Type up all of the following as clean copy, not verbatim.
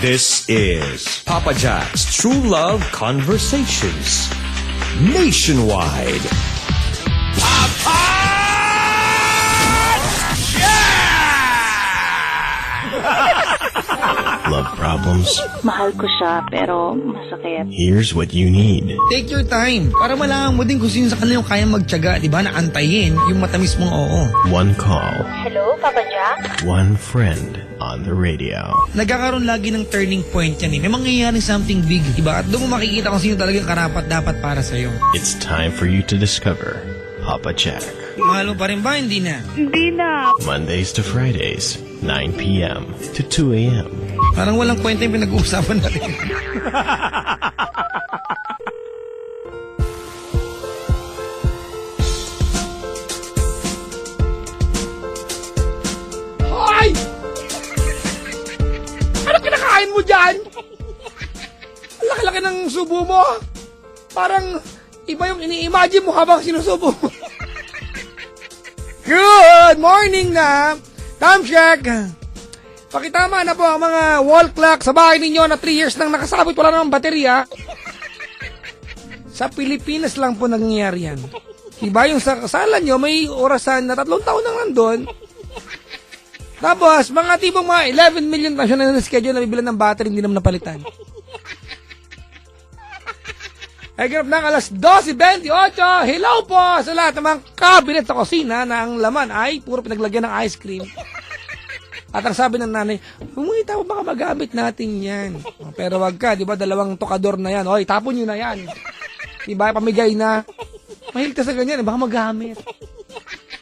This is Papa Jack's True Love Conversations. Nationwide. Papa Love problems? Mahal ko siya, pero masakit. Here's what you need. Take your time para malaman mo din kung sino sa kanila yung kayang magtiyaga, di ba, na antayin yung matamis mong oo. One call. Hello, Papa Jack? One friend on the radio. Nagkakaroon lagi ng turning point yan eh. May mangyayaring something big, di ba? At doon mo makikita kung sino talagang karapat dapat para sa'yo. It's time for you to discover Papa Jack. Mahal mo pa rin ba? Hindi na. Hindi na. Mondays to Fridays, 9 p.m. to 2 a.m. Parang walang kwenta yung pinag-uusapan natin. Hoy! Ano kinakain mo dyan? Ang laki-laki ng subo mo. Parang iba yung ini-imagine mo habang sinusubo mo. Good morning na! Time check! Pakitama na po ang mga wall clock sa bahay ninyo na 3 years nang nakasabit, wala namang baterya. Sa Pilipinas lang po nangyayari yan. Diba yung sa kasalan nyo, may orasan na 3 taon nang nandun. Tapos, mga tipong mga 11 million na siya na schedule na bibilan ng battery, hindi naman napalitan. Ay, ganap ng alas 12:28. Hello po sa lahat ng mga cabinet sa kusina na ang laman ay puro pinaglagyan ng ice cream. At ang sabi ng nanay, humita mo baka magamit natin yan. Pero wag ka, di ba, 2 tokador na yan. Oy, tapon nyo na yan. Di ba, pamigay na. Mahilig ka sa ganyan, baka magamit.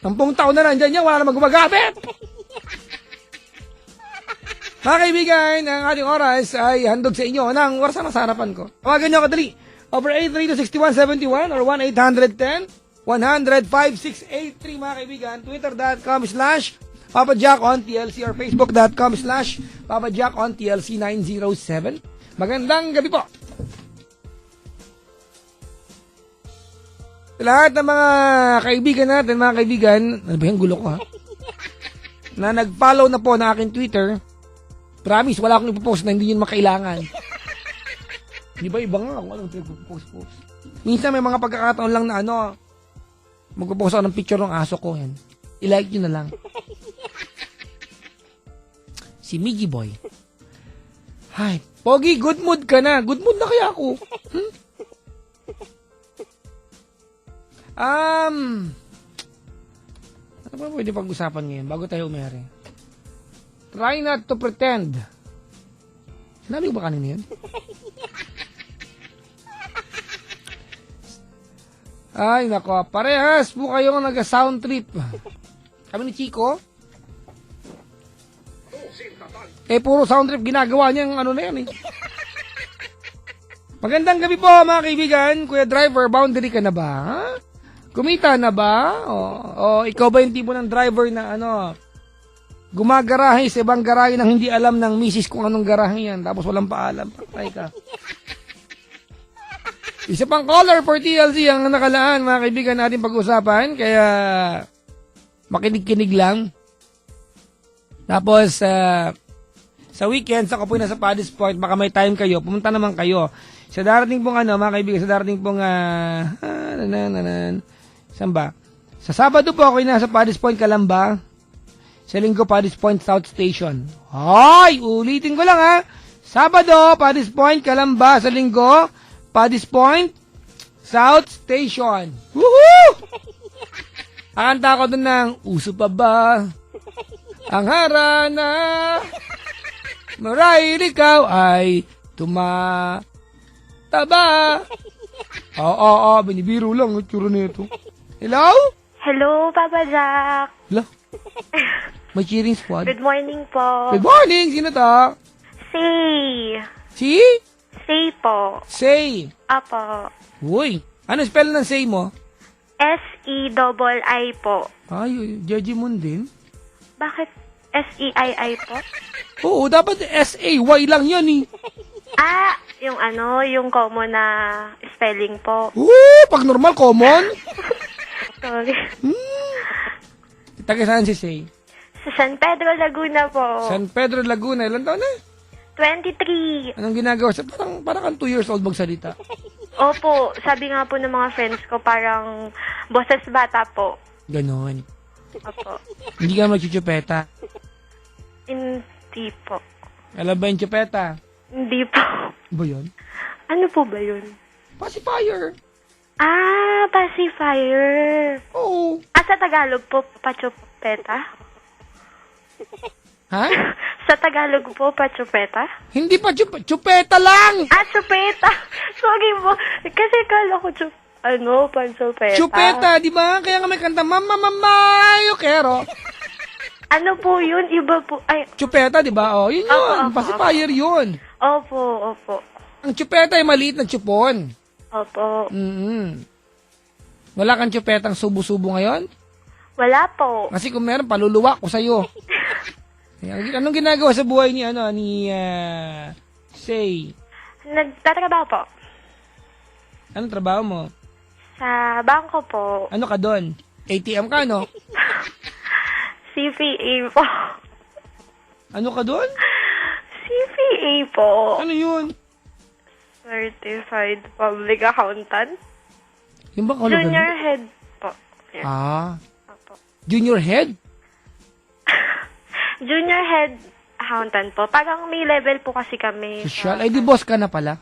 10 taon na nandyan yan, wala namang gumagamit. Mga kaibigan, ang ating oras ay handog sa inyo ng oras na sa harapan ko. Tawagan nyo kadali. Over 832-6171 or 1-800-10-100-5683 mga kaibigan. Twitter.com/Papa Jack on TLC or Facebook.com/Papa Jack on TLC 907. Magandang gabi po. Sa lahat ng mga kaibigan natin, mga kaibigan, ano ba yung gulo ko ha? Na nag-follow na po ng aking Twitter. Promise, wala akong ipopost na hindi yun makailangan. Di ba iba nga ako, alam post. Minsan may mga pagkakataon lang na magpo-post ako ng picture ng aso ko. Yan. I-like nyo na lang. Si Miggy Boy. Hi, Pogi, good mood ka na. Good mood na kaya ako. Ano ba pwede pag-usapan ngayon bago tayo umere? Try not to pretend. Sinabi ko ba kanina yun? Ay, nako. Parehas po kayong nag-sound trip. Kami ni Chico. Puro sound trip ginagawa niya na yan eh. Magandang gabi po mga kaibigan. Kuya driver, boundary ka na ba? Ha? Kumita na ba? O ikaw ba yung tipo ng driver na gumagarahe sa ibang garahe nang hindi alam ng misis kung anong garahe yan tapos walang paalam? Patay ka. Isa pang caller for TLC ang nakalaan mga kaibigan natin pag-usapan kaya makinig-kinig lang. Tapos sa weekends ako po nasa Paddy's Point, baka may time kayo, pumunta naman kayo. Sa darating pong mga kaibigan, sa darating pong saan ba? Sa Sabado po ako nasa Paddy's Point, Calamba. Sa Linggo, Paddy's Point South Station. Hoy! Ulitin ko lang ha. Sabado, Paddy's Point, Calamba. Sa Linggo, Paddy's Point South Station. Woohoo! Akanta ko doon ng uso pa ba ang harana marahil ikaw ay tumataba. Oo, binibiro lang ang tsura nito. Hello? Hello, Papa Jack. Hello? May cheering squad. Good morning po. Good morning! Sino to? Say. Si? Say po. Say. Apo. Uy, ano spell ng say mo? S-E-I-I po. Ay, Jejimon din. Bakit S-E-I-I po? Oo, dapat S-A-Y lang yan eh. Yung common na spelling po. Pag normal, common. Sorry. Taga saan si Say? Sa San Pedro, Laguna po. San Pedro, Laguna. Ilan taon na? 23. Anong ginagawa? Parang kang 2 years old magsalita. Opo, sabi nga po ng mga friends ko, parang boses bata po. Ganon. Opo. Hindi ka magchuchupeta. Hindi po. Alam ba yung chupeta? Hindi po. Ba yun? Ano po ba yun? Pacifier. Ah, pacifier. Oo. Sa Tagalog po, pachupeta? Ha? Sa Tagalog po, pachupeta? Hindi pa chupeta lang! Chupeta. Sorry po. Kasi kala ko panchupeta. Chupeta, di ba? Kaya nga may kanta, Mama, Mama, yo quiero. Ano po yun? Iba po. Ay, Chupeta, di ba? Oh, yun yun. Opo, Pacifier yun. opo. Ang chupeta ay maliit na chupon. Opo. Wala kang chupetang subo-subo ngayon? Wala po. Kasi kung meron, paluluwa ko sa'yo. Anong ginagawa sa buhay ni Say? Nagtatrabaho po. Anong trabaho mo? Sa bangko po. Ano ka doon? ATM ka, no? CPA po. Ano ka doon? CPA po. Ano yun? Certified Public Accountant. Yung ba kahulugan? Junior head po. Yan. Opo. Junior head? Junior head accountant po. Parang may level po kasi kami. Social? Ay, di boss ka na pala.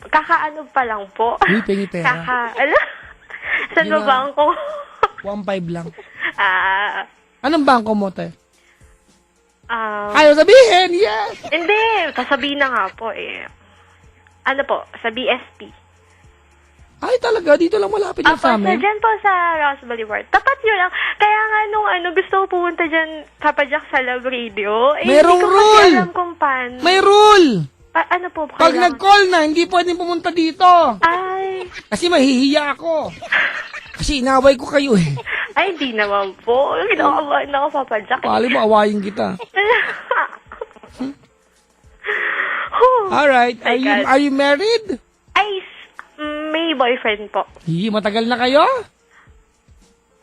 Kakaano pa lang po. Uy, pengi pera. Saan Yun ba na. bangko? 1.5 lang. Ah, Anong bangko mo, te? um, Ayaw sabihin, yes! hindi. Kasabihin na nga po eh. Ano po? Sa BSP. Ay, talaga, dito lang malapit lang sa amin. Dyan po sa Ross Boulevard. Tapat yun lang. Kaya nga nung gusto ko pumunta dyan, Papa Jack sa Love Radio. Merong hindi ko rule! kasi alam kung paano. May rule! Ano po? Pag kailangan? nag-call na, hindi pwedeng pumunta dito. Ay, Kasi mahihiya ako. Kasi inaway ko kayo eh. ay, di naman po. Kinakabahan ako, Papa Jack. Pali mo, awayin kita. Alright, My God. are you married? Ay, may boyfriend po. Matagal na kayo?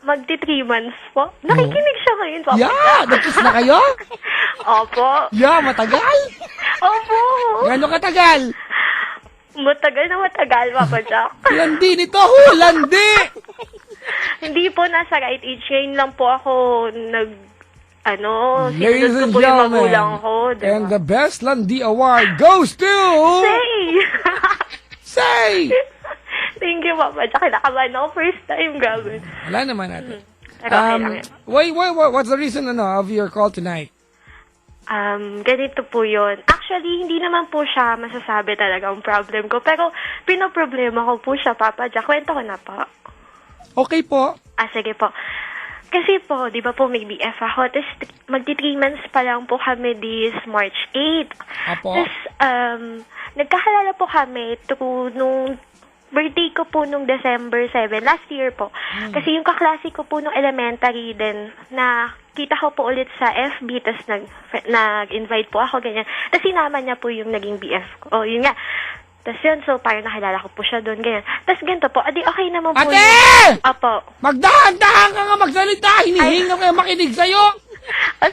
Magti 3 months po. Nakikinig siya ngayon, Papa Yeah, Jack. nag-kiss na kayo? Opo. Yeah, matagal? Opo. Gano'ng katagal? Matagal na matagal, Papa Jack. Landi nito, landi! Hindi po nasa right age. Ngayon lang po ako Ladies sinunod and ko po yung gentlemen, magulang ko. Diba? and the best Landi Award goes to... Say! Say! Thank you, Papa Jack. Kinakabahan ako first time, grabe. Wala naman natin. Pero okay lang yan. What's the reason of your call tonight? Ganito po yun. Actually, hindi naman po siya masasabi talaga ang problem ko. Pero, pinoproblema ko po siya, Papa Jack. Kwento ko na po. Okay po. Sige po. Kasi po, di ba po may BF ako. Tapos, magti 3 months pa lang po kami this March 8. Apo. Tapos, nagkahalala po kami through nung birthday ko po nung December 7, last year po. Kasi yung kaklase ko po nung elementary din, na kita ko po ulit sa FB, tapos nag-invite po ako, ganyan. Tapos sinama niya po yung naging BF ko. Yun nga. Tapos yun, so parang nakilala ko po siya doon, ganyan. Tapos ganito po, adi okay naman po. Ate! Apo. Magdahan-dahan ka nga magsalita! Hinihinga ko yung makinig sa'yo!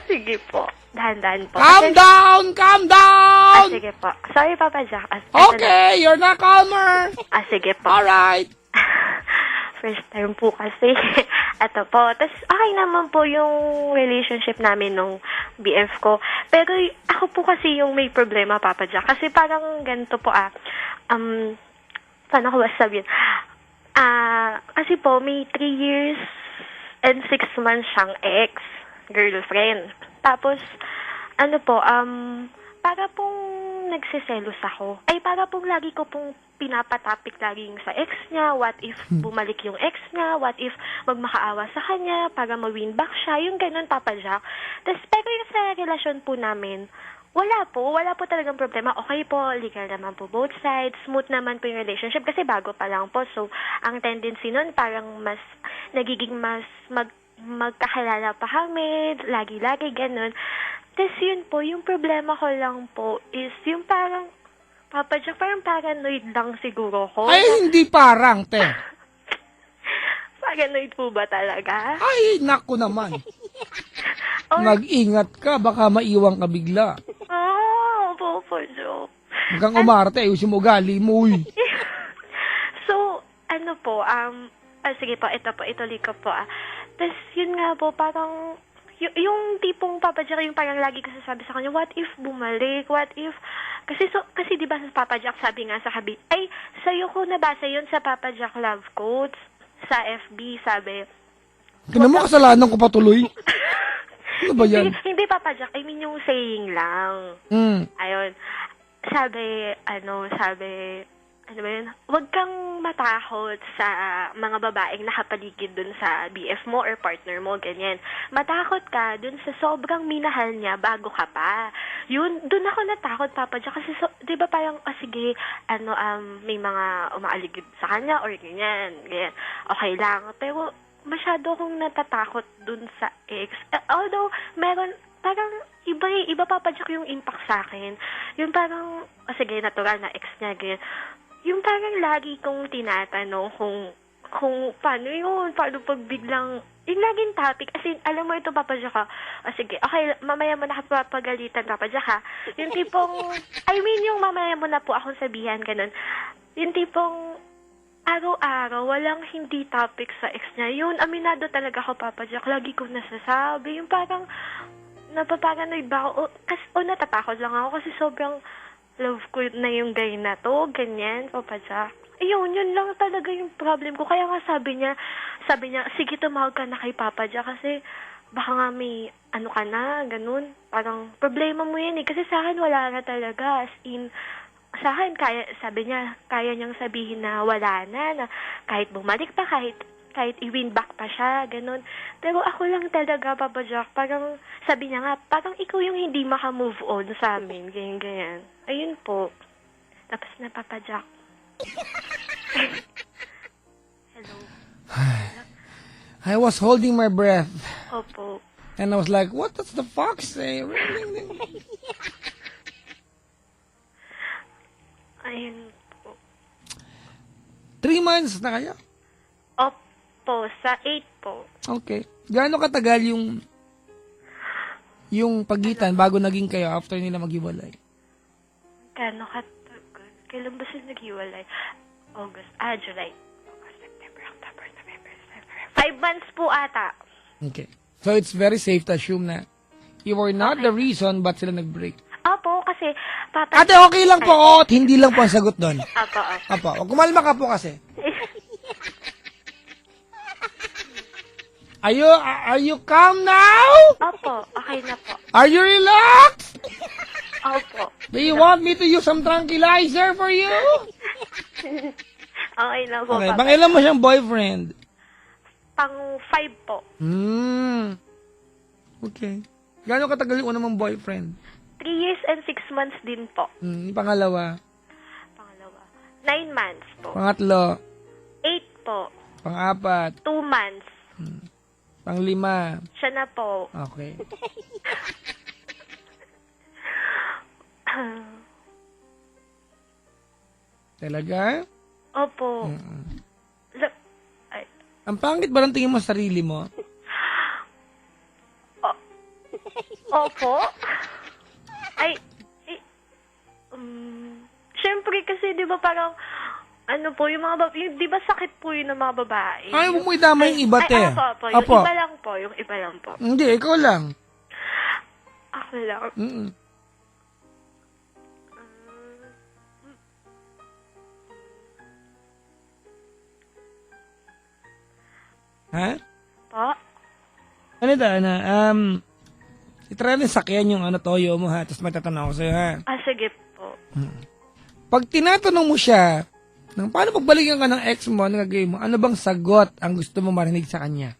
Sige po. Dahan-dahan po. Calm down! Calm down! Sige po. Sorry, Papa Jack. Okay, you're not calmer. Sige po. Alright. First time po kasi. Ito po. Tapos, okay naman po yung relationship namin nung BF ko. Pero, ako po kasi yung may problema, Papa Jack. Kasi parang ganito po paano ko ba sabihin? Kasi po, may 3 years and 6 months siyang ex-girlfriend. Tapos, para pong nagsiselos ako. Ay, para pong lagi ko pong pinapatapik laging sa ex niya. What if bumalik yung ex niya? What if magmakaawa sa kanya para ma-win back siya? Yung ganun, Papa Jack. Tapos, pero yung sa relasyon po namin, wala po talagang problema. Okay po, legal naman po both sides. Smooth naman po yung relationship kasi bago pa lang po. So, ang tendency nun parang mas nagiging mas magkakilala pa kami, lagi-lagi, ganun. Tapos yun po, yung problema ko lang po is yung parang, Papa Jack, parang paranoid lang siguro ko. Ay, hindi parang, te. Paranoid po ba talaga? Ay, naku naman. Mag-ingat ka, baka maiwang ka bigla. Oo, po. Huwag kang umarte, ayusin mo ugali mo, uy. So, ano po, sige po, ito po, ituloy ko po. Tapos, yun nga po, parang, yung tipong Papa Jack, yung parang lagi ko sasabi sa kanya, what if bumalik? What if, kasi di ba sa Papa Jack, sabi nga sa ay, sa'yo ko nabasa yun sa Papa Jack Love Quotes, sa FB, sabi. Tinan mo, kasalanan ko patuloy. Ano ba yan? Hindi Papa Jack, I mean yung saying lang. Ayun. Sabi, ano ba yun? Huwag kang matakot sa mga babaeng nakapaligid dun sa BF mo or partner mo, ganyan. Matakot ka dun sa sobrang minahal niya bago ka pa. Yun, dun ako natakot, Papa Jack, kasi di ba parang, sige, may mga umaaligid sa kanya or ganyan. Okay lang. Pero, masyado akong natatakot dun sa ex. Although, meron, parang, iba Papa Jack yung impact sa akin. Yung parang, sige, natural na ex niya, ganyan. Yung parang lagi kong tinatanong kung paano yun, paano pag biglang, yung laging topic, as in, alam mo ito, Papa Jack, sige, okay, mamaya mo na kapapagalitan, Papa Jack, yung tipong, yung mamaya mo na po akong sabihan, ganun, yung tipong, araw-araw, walang hindi topic sa ex niya, yun, aminado talaga ako, Papa Jack, lagi kong nasasabi, yung parang, napaparanoid ba ako, natatakot lang ako, kasi sobrang, love ko na yung guy na to, ganyan, Papa Jack. Ayun, yun lang talaga yung problem ko. Kaya nga sabi niya, sige tumawag ka na kay Papa Jack kasi baka nga may ano ka na, ganun. Parang problema mo yan kasi sa akin wala na talaga. As in, sa akin, sabi niya, kaya niyang sabihin na wala na kahit bumalik pa, kahit i-win back pa siya, ganun. Pero ako lang talaga, Papa Jack, parang, sabi niya nga, parang ikaw yung hindi maka-move on sa amin, ganyan. Ayun po. Tapos na, Papa Jack. Hello. I was holding my breath. Opo. And I was like, what does the fox say? Ayun po. 3 months na kayo? Opo, sa 8 po. Okay. Gaano katagal yung pagitan bago naging kayo after nila maghiwalay? Gaano katagal? Kailan ba sila naghiwalay? July. August, September, October, November, December. 5 months po ata. Okay. So it's very safe to assume na you were not the reason but sila nag-break. Opo, kasi Ate, okay lang po. At hindi lang po ang sagot doon. Opo. Opo. Kumalma ka po kasi. Are you calm now? Opo, okay na po. Are you relaxed? Opo. Do you want me to use some tranquilizer for you? Okay na po, Okay, Papa. bang ilan mo siyang boyfriend? Pang 5 po. Okay. Gano'ng katagal yung una mong boyfriend? 3 years and 6 months din po. Pangalawa? 9 months po. Pangatlo? 8 po. Pang-apat? 2 months. Pang-lima? Siya na po. Okay. Talaga? Opo. Ang pangit ba ng tingin mo sa sarili mo? Opo. Siyempre kasi 'di ba parang yung mga di ba sakit po yun ng mga babae? Ay, huwag mo idama yung iba, te. Opo. Yung iba lang po. Hindi, ikaw lang. Ako lang. Ha? Po? Ano itry rin sakyan yung toyo mo, ha? Tapos may tatanong ako sa'yo, ha? Sige po. Pag tinatanong mo siya, paano pagbalikan ka ng ex mo, ano gagawin mo? Ano bang sagot ang gusto mo marinig sa kanya?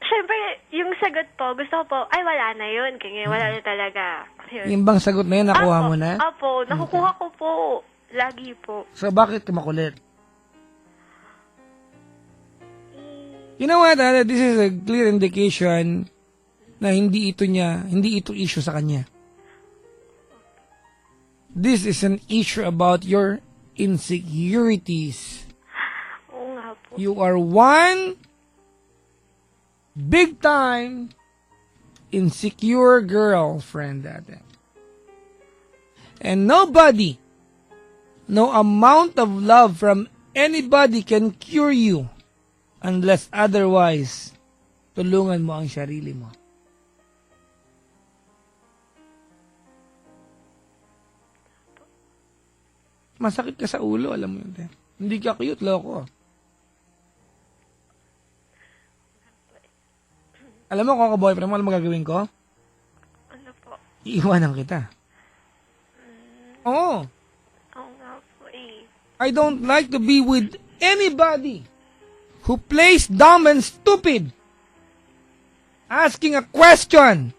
Siyempre, yung sagot po, gusto ko po, wala na yun. Kaya wala na talaga. Yun. Yung bang sagot na yun, nakuha mo na? Opo, nakukuha ko po. Lagi po. So, bakit ka makulit? You know what, this is a clear indication na hindi ito issue sa kanya. This is an issue about your insecurities. Oo nga po. You are one big time insecure girlfriend, ate. And nobody, no amount of love from anybody can cure you unless otherwise tulungan mo ang sarili mo. Masakit ka sa ulo, alam mo yun. Te. Hindi ka cute, loko. Alam mo kung ako boyfriend mo, alam mo gagawin ko? Ano po? Iiwanan kita. Oo. Oo nga po eh. I don't like to be with anybody who plays dumb and stupid. Asking a question.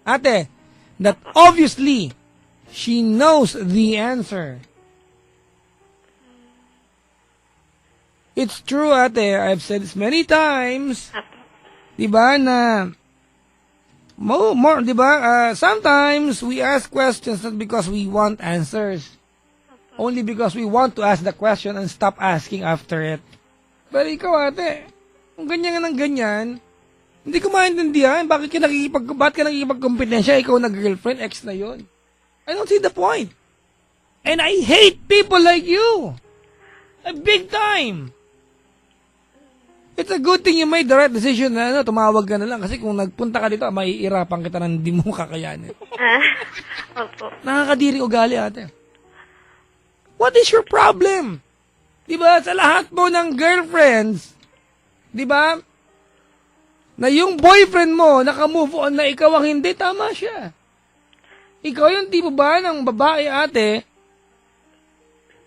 Ate, that obviously she knows the answer. It's true, ate. I've said this many times. Apo. Diba na more, diba? Sometimes we ask questions not because we want answers. Only because we want to ask the question and stop asking after it. Pero ikaw, ate, kung ganyan nga ng ganyan, hindi ko maintindihan bakit ka nakikipagkompetensya, ikaw na girlfriend, ex na yon. I don't see the point. And I hate people like you. A big time. It's a good thing you made the right decision na tumawag ka na lang. Kasi kung nagpunta ka dito, maiirapan kita na hindi mo kakayanin. Opo. Nakakadiri ugali, ate. What is your problem? Diba, sa lahat mo ng girlfriends, diba, na yung boyfriend mo, naka-move on na ikaw ang hindi, tama siya. Ikaw yung tipo ba ng babae, ate,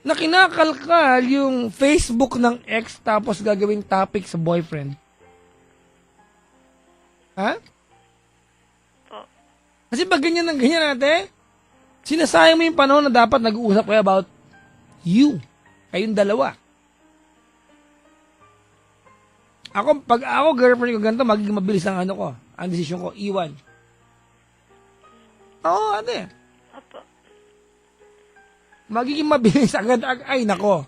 na kinakalkal yung Facebook ng ex tapos gagawing topic sa boyfriend? Ha? Po. Kasi pag ganyan ng ganyan, ate, sinasayang mo yung panahon na dapat nag-uusap kayo about you. Kayong dalawa. Pag ako girlfriend ko ganito, magiging mabilis ang ang desisyon ko, iwan. Oo, ate. Opo. Magiging mabilis agad, ay nako.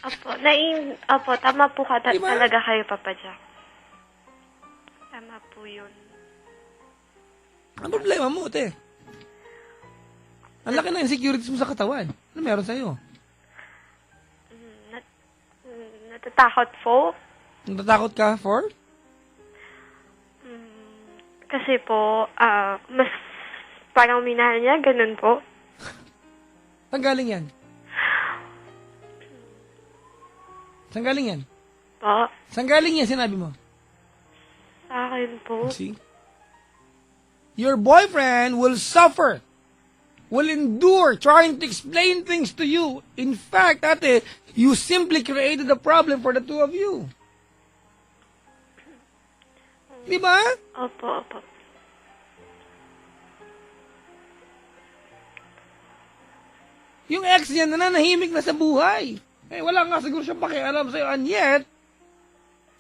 Opo, tama po ka Diba? talaga kayo, Papa Jack. Tama po yun. Ang problema mo, ate? Ang laki na insecurities mo sa katawan. Ano meron sa'yo? Natatakot po. Natatakot ka for? Kasi po, mas parang minahal niya, ganun po. Saan galing yan? Saan galing yan? Po. Saan galing yan, sinabi mo? Sa akin po. See? Your boyfriend will suffer, will endure trying to explain things to you. In fact, ate, you simply created a problem for the two of you. Di ba? Opo. Yung ex niya nananahimik na sa buhay. Eh, wala nga siguro siya pakialam sa'yo. And yet,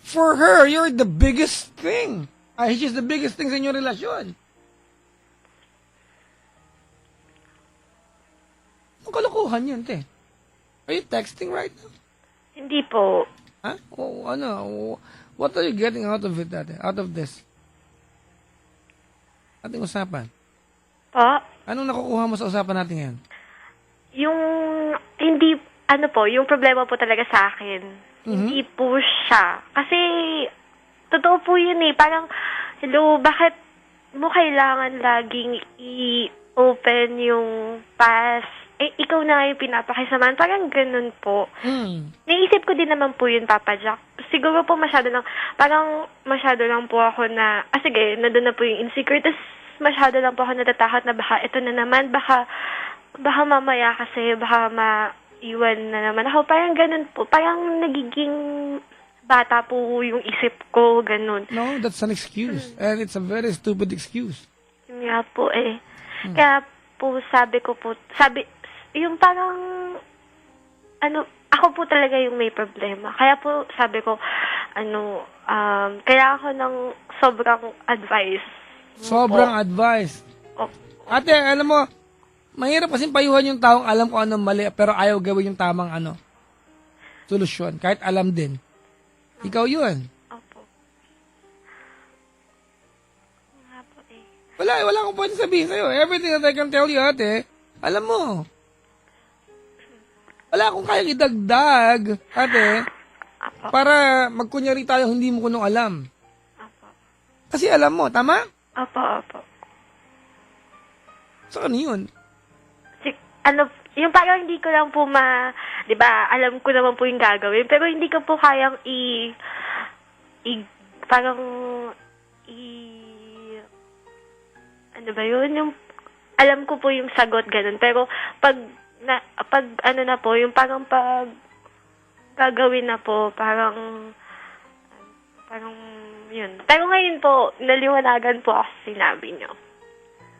for her, you're the biggest thing. She's the biggest thing sa inyong relasyon. Ang kalokohan yun, te. Are you texting right now? Hindi po. Ha? What are you getting out of it, ate? Out of this? Ating usapan. Po. Anong nakukuha mo sa usapan natin ngayon? Yung, yung problema po talaga sa akin. Hindi po siya. Kasi, totoo po yun eh. Parang, hello, bakit mo kailangan laging i-open yung past? Eh, ikaw na nga yung pinapakisamahan. Parang ganun po. Naisip ko din naman po yun, Papa Jack. Siguro po masyado lang po ako na, sige, nandun na po yung insecure. Tapos, masyado lang po ako natatakot na baka ito na naman, baka mamaya kasi, baka maiwan na naman ako. Parang ganun po. Parang nagiging bata po yung isip ko, ganun. No, that's an excuse. And it's a very stupid excuse. Yun nga po eh. Kaya po yung parang, ako po talaga yung may problema. Kaya po sabi ko, kaya ako ng sobrang advice. Sobrang advice. Ate, alam mo, mahirap kasing payuhan yung taong alam kung anong mali, pero ayaw gawin yung tamang solusyon. Kahit alam din. Ikaw yun. Opo. Nga po eh. Wala akong pwede sabihin sa'yo. Everything that I can tell you, ate, Alam mo, wala akong kayang idagdag, ate, para magkunyari tayo hindi mo kuno alam. Kasi alam mo, tama? Opo. So, ano yun? Yung parang hindi ko lang po di ba, alam ko naman po yung gagawin, pero hindi ko po kayang ano ba yun, yung, alam ko po yung sagot, ganun, pero pag ano na po, yung parang pag gagawin na po, parang yun. Pero ngayon po, naliwanagan po ako sa sinabi niyo.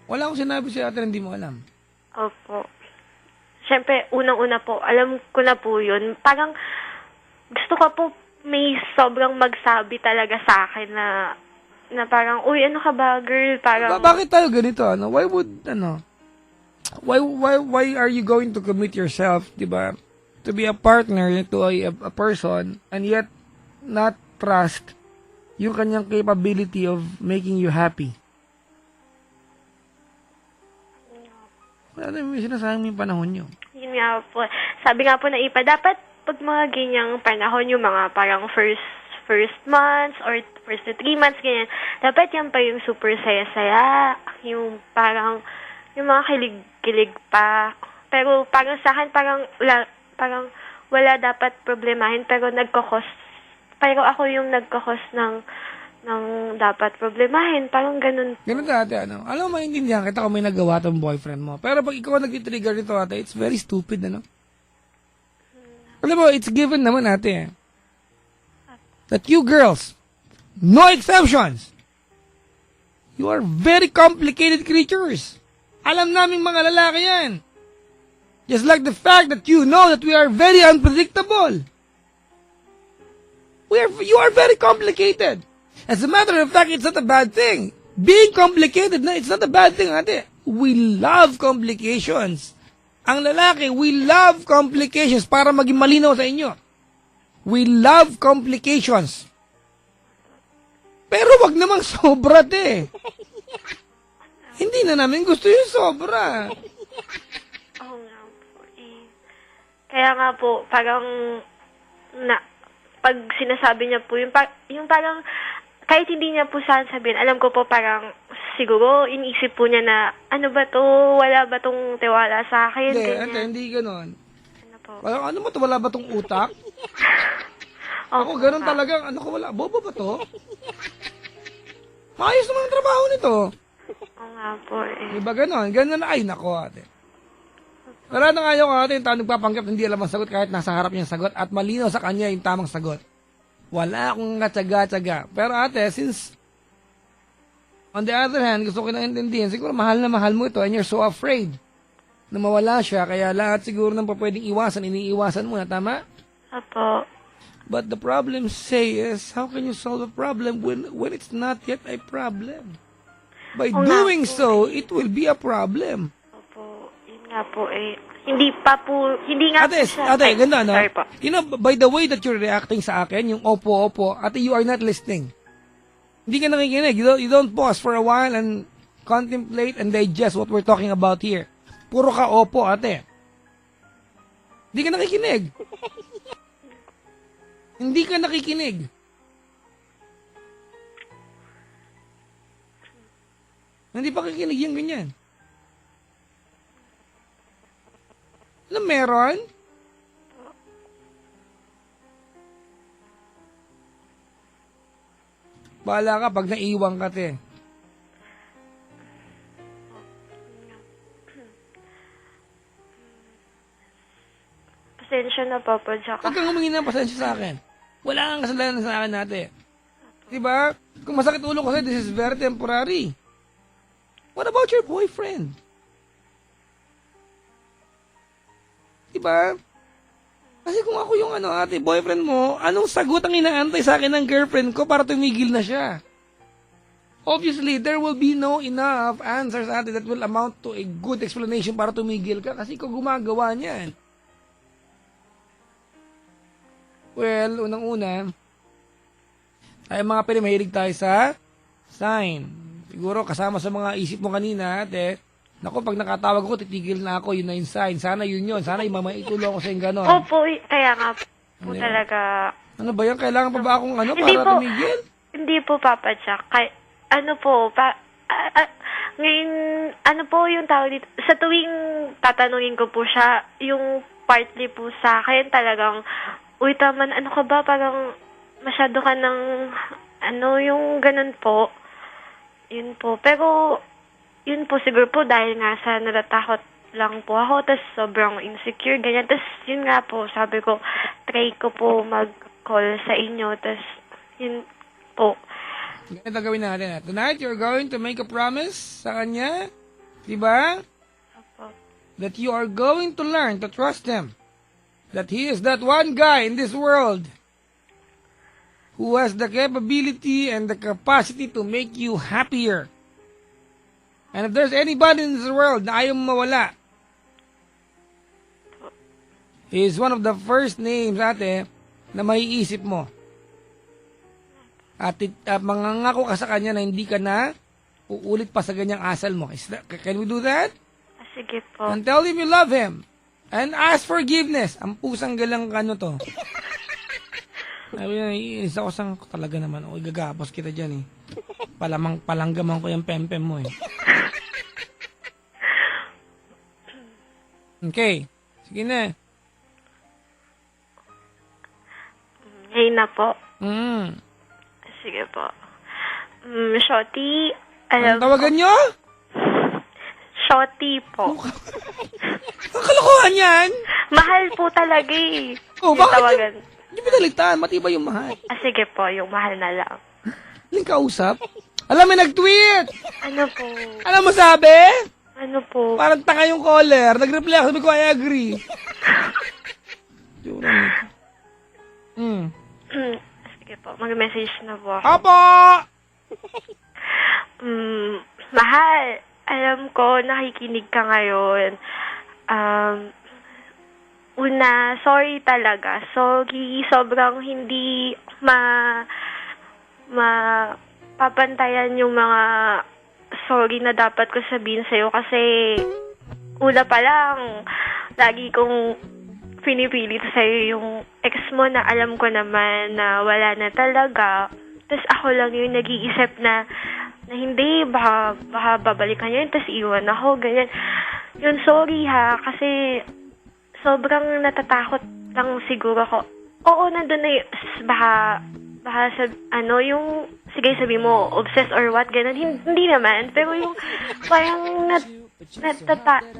Wala akong sinabi sa'yo, ate, na hindi mo alam. Opo. Siyempre, unang-una po, alam ko na po yun. Parang, gusto ko po may sobrang magsabi talaga sa akin na parang, uy, ano ka ba, girl? Parang, Bakit tayo ganito, ano? Why are you going to commit yourself, di ba, to be a partner to a person and yet not trust yung kanyang capability of making you happy? Ano yung sinasayang yung panahon nyo? yun nga po. Sabi nga po na ipa, dapat pag mga ganyang panahon, yung mga parang first months or first to 3 months, ganyan, dapat yan pa yung super saya-saya, yung parang, yung mga kilig-kilig pa. Pero parang sa akin, parang wala dapat problemahin, pero ako yung nagkakos ng dapat problemahin. Parang ganun po. Ganun ka, ate, ano? Alam mo, maintindihan kita kung may nagawa tong boyfriend mo. Pero pag ikaw nag-trigger nito, ate, it's very stupid, ano? Alam mo, it's given naman, ate, that you girls, no exceptions, you are very complicated creatures. Alam naming mga lalaki yan. Just like the fact that you know that we are very unpredictable. You are very complicated. As a matter of fact, it's not a bad thing. Being complicated, no, it's not a bad thing, ate. We love complications. Ang lalaki, we love complications para maging malinaw sa inyo. We love complications. Pero wag namang sobra, te. Hindi na namin gusto yung sobra. Oo nga po. Kaya nga po, parang pag sinasabi niya po, yung parang kahit hindi niya po saan sabihin, alam ko po parang siguro inisip po niya na ano ba to, wala ba tong tiwala sa akin? Hindi, ganyan. ate, hindi ganon. Ano po? Ano ba to, wala ba tong utak? Ako, ganon talaga. Ano ko, wala? Bobo ba to? Maayos naman ang trabaho nito. Oo nga po eh. Diba ganon? Ganon, ay, nako, ate. Wala na kayo ate, yung tao nagpapanggap, hindi alam ang sagot kahit nasa harap niya ang sagot at malinaw sa kanya yung tamang sagot. Wala akong natsaga-tsaga. Pero ate, since on the other hand, gusto ko naintindihan, siguro mahal na mahal mo ito and you're so afraid na mawala siya, kaya lahat siguro nang pwedeng iwasan, iniiwasan mo na, tama? Opo. But the problem say is, how can you solve a problem when it's not yet a problem? By doing so, it will be a problem. Opo. Yun nga po eh. Hindi nga po siya. Ate, ganda, no? Sorry po. You know, by the way that you're reacting sa akin, yung opo, ate, you are not listening. Hindi ka nakikinig. You don't pause for a while and contemplate and digest what we're talking about here. Puro ka opo, ate. Hindi ka nakikinig. Hindi ka nakikinig. Hindi pa kikinig yung ganyan. Ano meron? Bahala ka pag naiwang ka, te. Pasensya na po po. Huwag kang humingi ng pasensya sa akin. Wala kang kasalanan sa akin, ate. Diba? Kung masakit ulo ko sa'yo, this is very temporary. What about your boyfriend? Diba? Kasi kung ako yung ate, boyfriend mo, anong sagot ang inaantay sa akin ng girlfriend ko para tumigil na siya? Obviously, there will be no enough answers, ate, that will amount to a good explanation para tumigil ka kasi ikaw gumagawa niyan. Well, unang-una, ay mga mahilig tayo sa sign. Siguro kasama sa mga isip mo kanina, ate, Naku, pag nakatawag ko, titigil na ako. Yun na yung sign. Sana yun. Sana yung mamaitulong ako sa yung gano'n. Opo, kaya nga po Hindi. talaga. Ano ba yan? Kailangan pa ba akong Hindi para po. tumigil? Hindi po, Papa Jack. Ano po, ngayon, ano po yung tawag dito? Sa tuwing tatanungin ko po siya, yung partly po sa akin talagang, uy, taman, ano ka ba? Parang masyado ka ng, yung ganun po. Yun po. Pero, yun po, siguro po dahil nga sa natatakot lang po ako, tapos sobrang insecure, ganyan. Tapos, yun nga po, sabi ko, try ko po mag-call sa inyo, tapos, yun po. Ganito gawin natin. Tonight, you're going to make a promise sa kanya. Diba? Opo. That you are going to learn to trust him. That he is that one guy in this world who has the capability and the capacity to make you happier. And if there's anybody in this world na ayaw mawala, he is one of the first names, ate, na maiisip mo. At mangangako ka sa kanya na hindi ka na uulit pa sa ganyang asal mo. Can we do that? Sige po. And tell him you love him. And ask forgiveness. Ang pusang galang to. Sabi na, iinis ako sang talaga naman. O, gagapos kita dyan eh. Palanggaman ko yung pempem mo eh. Okay. Sige na. Ngayon na po. Sige po. Shorty, Ang tawagan nyo? Shorty po. Ang kalokohan yan. Mahal po talaga eh. Oh, Yung bakit tawagan. Hindi pinalitan. Matibay yung mahal. Sige po, yung mahal na lang. Aling kausap? Alam, may nag-tweet. Ano po? Alam mo sabi? Ano po? Parang tanga yung caller. Nag-reply ako. Sabi ko, I agree. Sige po, mag-message na po ako. Apo! Mahal, alam ko, nakikinig ka ngayon. Una, sorry talaga. Sorry, sobrang hindi papantayan yung mga sorry na dapat ko sabihin sa'yo kasi una pa lang, lagi kong pinipilit sa'yo yung ex mo na alam ko naman na wala na talaga. Tapos ako lang yung nag-iisip na hindi, baka babalikan niya yun, tapos iwan ako, ganyan. Yun, sorry ha, kasi sobrang natatakot lang siguro ko. Oo, nandun na yun. Baka yung, sige sabi mo, obsessed or what, ganun. Hindi naman. Pero yung, parang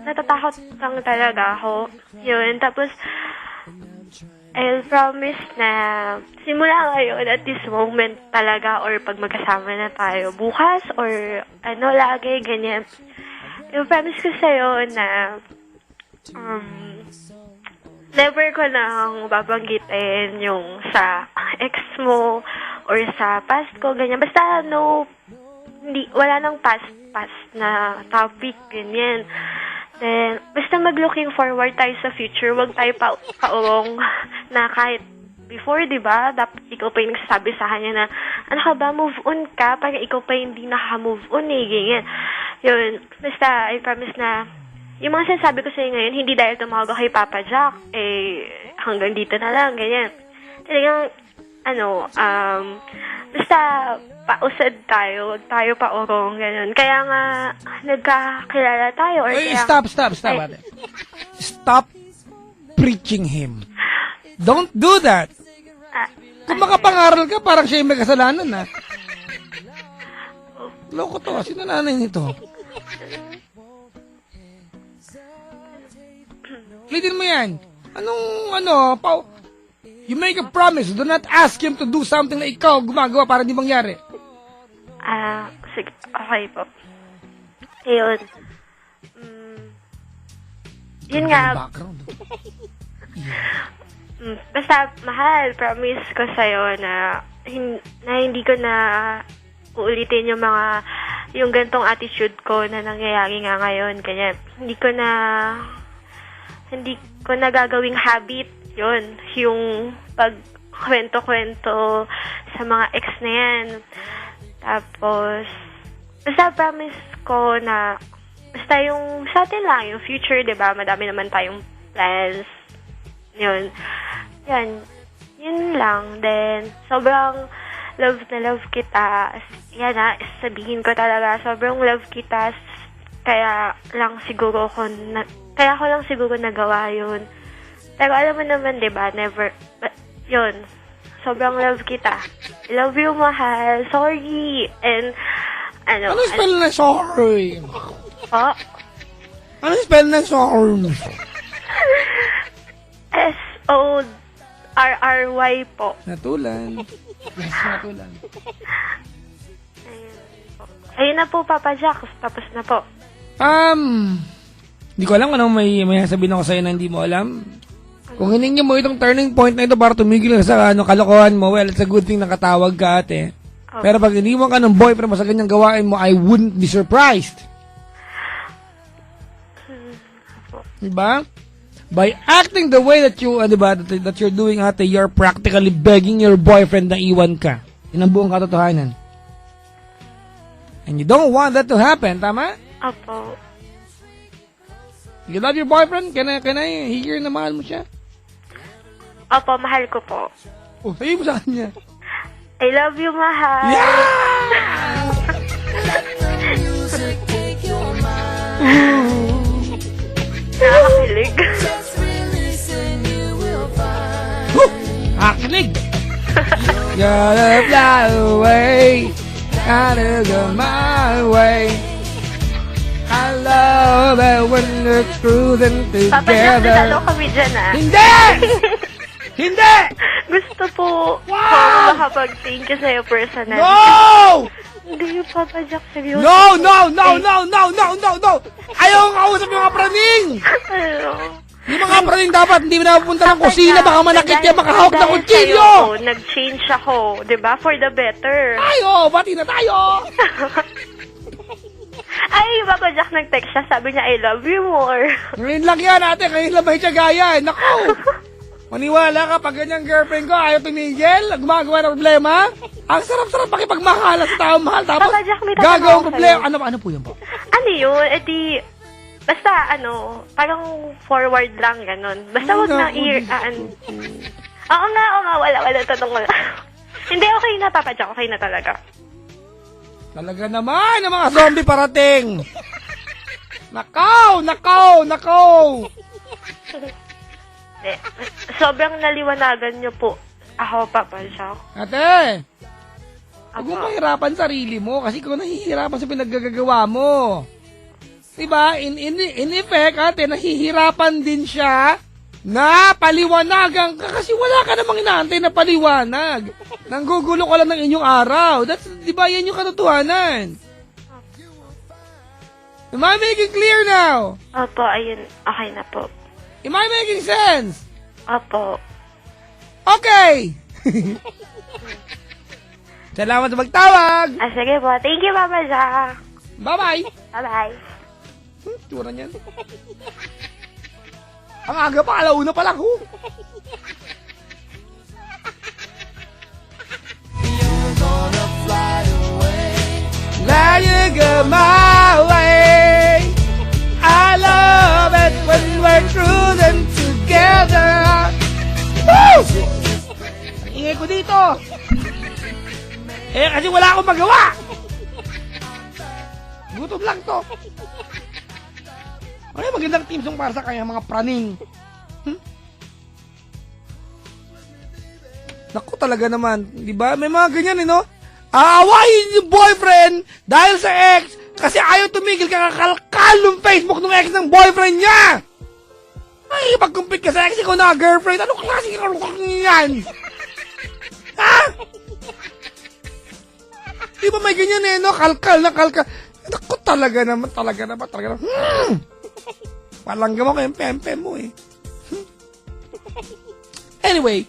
natatakot lang talaga ako. Yun, tapos, I'll promise na simula ngayon at this moment talaga or pag magkasama na tayo bukas or lagi, ganyan. I'll promise ko sa'yo na never ko nang babanggitin yung sa ex mo or sa past ko, ganyan. Basta wala nang past na topic, ganyan. Then, basta mag-looking forward tayo sa future, wag tayo paurong na kahit before, di ba? Dapat ikaw pa yung nagsasabi sa kanya na, ano ka ba, move on ka, parang ikaw pa hindi naka-move on eh, ganyan. Yun, basta, I promise na, yung mga sinasabi ko sa'yo ngayon, hindi dahil tumawag ako kay Papa Jack, hanggang dito na lang, ganyan. Talagang, basta, pausad tayo, wag tayo paurong, ganyan. Kaya nga, nagkakilala tayo, or Ay, kaya... stop, ate. Stop preaching him. Don't do that. Kung makapangaral ka, parang siya yung may kasalanan, ha? Loko to, sino nanay nito? Ulitin mo yan. You make a promise, do not ask him to do something na ikaw gumagawa para di mangyari. Sige, okay po. Ayun. Yun nga. Background. Basta, mahal, promise ko sa'yo na hindi ko na uulitin yung gantong attitude ko na nangyayari nga ngayon. Kanya, hindi ko na gagawing habit yun, yung pagkwento-kwento sa mga ex na yan. Tapos, basta promise ko na basta yung sa atin lang, yung future, di ba? Madami naman tayong plans. Yun. Yun lang. Then, sobrang love na love kita. Yan na, sabihin ko talaga, sobrang love kita. Kaya ko lang siguro nagawa yun. Pero alam mo naman, di ba, never, yun, sobrang love kita. I love you, mahal. Sorry. And, Ano spell na sorry? oh, Ano spell na sorry? S-O-R-R-Y po. Natulan. Yes, natulan. Ayun na po, Papa Jack. Tapos na po. Hindi ko alam kung anong may sabihin ako sa'yo na hindi mo alam. Kung hiningi mo itong turning point na ito para tumigil ka sa kalokohan mo, well, it's a good thing nakatawag ka, ate. Okay. Pero pag iniwan ka ng boyfriend mo sa ganyang gawain mo, I wouldn't be surprised. Diba? By acting the way that you, diba, that you're doing, ate, you're practically begging your boyfriend na iwan ka. Yun ang buong katotohanan. And you don't want that to happen, tama? Opo. You love your boyfriend? Can I hear na mahal mo siya? Opo, mahal ko po. Oh, sabihin mo sa kanya. I love you, mahal. Nakakakilig. Akinig! Gotta fly away, gotta go my way. I love it when we're cruising Papa Jack, together. natalo kami dyan, ah. Hindi! Hindi! Gusto po Wow! makapag-thank you sa'yo personally. No! Hindi yung Papa Jack, seryoso. No! Ayaw ang kausap yung mga praning! Ano? Yung mga praning dapat hindi mo napupunta ng kusina, baka manakit Dahil- yan, makahawak ng dahil kutsilyo! sa'yo po, nag-change ako, di ba? For the better. Tayo! Bati na tayo! Ay, Papa Jack nag-text siya, sabi niya, I love you more. Ngayon lang yan, ate. Ngayon lang ba siya gaya? Naku! Maniwala ka, pag ganyang girlfriend ko, ayaw tumigil, gumagawa ng problema. Ang sarap-sarap makipagmahala sa tao mahal. Tapos, Papa Jack, may tatanong gagawang ako problema. sa'yo. Ano po yun po? Ano yun? Eh di, basta parang forward lang, ganun. Basta wag na Oo nga, wala, tanong wala. Hindi, okay na, Papa Jack, okay na talaga. Talaga naman, ang mga zombie parating. Nakaw! Eh, sobrang naliwanagan niyo po ako, Papa Jack. Ate, huwag Ako. mong mahirapan sarili mo kasi kung nahihirapan sa pinaggagawa mo. Diba? In effect, ate, nahihirapan din siya na paliwanagan ka kasi wala ka namang inaantay na paliwanag. Nanggugulo ka lang ng inyong araw. That's, diba, yan yung katotohanan. Am I making clear now? Opo, ayun, okay na po. Am I making sense? Opo. Okay! Salamat sa magtawag! Sige po. Thank you, Papa Jack. Bye-bye! Bye-bye. Tura niyan. Ang aga pa, alauna pa lang, ho. Let you go my way. I love it when we're cruising together. Woo! Ang ingay ko dito. Kasi wala akong magawa. Gutom lang to. Ano yung magandang team song para sa kanya mga praning? Naku talaga naman, di ba? May mga ganyan, no? Aawayin yung boyfriend dahil sa ex kasi ayaw tumigil kakakalkal ng Facebook ng ex ng boyfriend niya. Ay, pag-compete ka sa ex, ikaw na girlfriend. Ano klase yan? Ha? Di ba may ganyan no? Kalkal. Naku talaga naman. Palangga mo kayong pempe mo Anyway,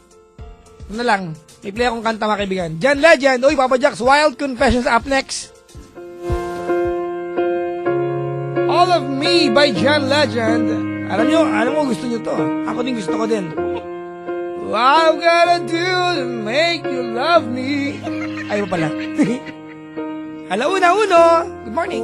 ano lang. May play akong kanta mga kaibigan. John Legend. Uy, Papa Jack's Wild Confessions up next. All of Me by John Legend. Alam mo gusto nyo to. Ako din gusto ko din. What I'm gonna do to make you love me. Ay, pa pala. Alauna, Good morning.